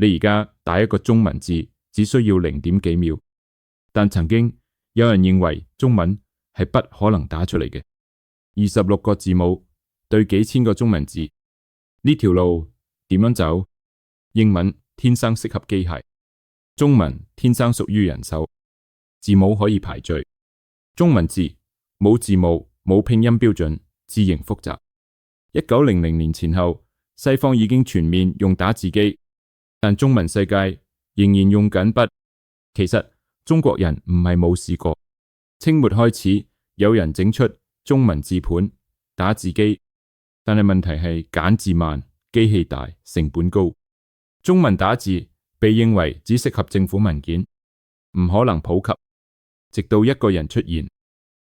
你而家打一個中文字只需要零點幾秒，但曾經有人認為中文係不可能打出嚟嘅。26個字母對幾千個中文字，呢條路點樣走？英文天生適合機械，中文天生屬於人手。字母可以排序，中文字冇字母，冇拼音標準，字形複雜。1900年前後，西方已經全面用打字機，但中文世界仍然用緊筆。其實中國人唔係冇試過，清末開始有人整出中文字盤、打字機，但係問題係揀字慢、機器大、成本高。中文打字被認為只適合政府文件，唔可能普及。直到一個人出現，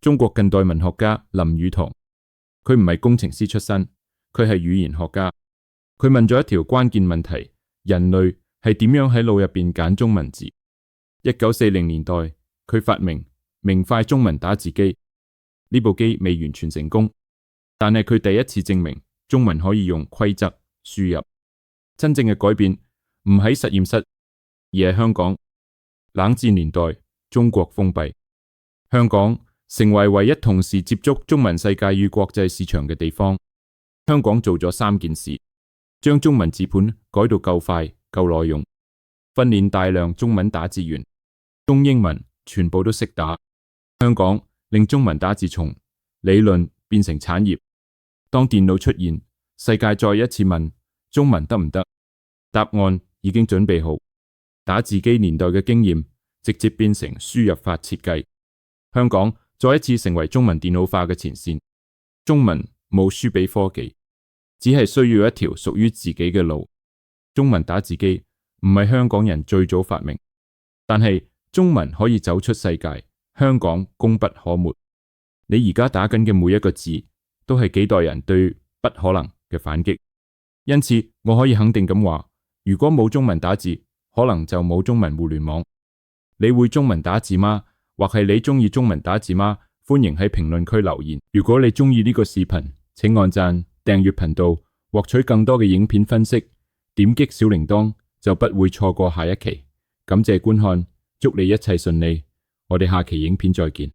中國近代文學家林語堂，佢唔係工程師出身，佢係語言學家。佢問咗一條關鍵問題：人類係點樣喺腦入邊揀中文字？1940年代，佢發明明快中文打字機，呢部機未完全成功，但係佢第一次證明中文可以用規則輸入。真正嘅改變唔喺實驗室，而係香港。冷戰年代，中國封閉，香港成為唯一同時接觸中文世界與國際市場嘅地方。香港做咗3件事：將中文字盤改到夠快夠耐用，訓練大量中文打字員，中英文全部都識打。香港令中文打字從理論變成產業。當電腦出現，世界再一次問中文得唔得？答案已經準備好。打字機年代嘅經驗直接變成輸入法設計。香港再一次成為中文電腦化嘅前線。中文冇輸俾科技，只係需要一條屬於自己嘅路。中文打字機唔係香港人最早發明，但係中文可以走出世界，香港功不可沒。你而家打緊嘅每一個字，都係幾代人對不可能嘅反擊。因此，我可以肯定咁話，如果冇中文打字，可能就冇中文互聯網。你會中文打字嗎？或係你鍾意中文打字嗎？歡迎喺評論區留言。如果你鍾意呢個視頻，請按讚、訂閱頻道，獲取更多嘅影片分析。點擊小鈴鐺就不會錯過下一期。感謝觀看，祝你一切順利。我哋下期影片再見。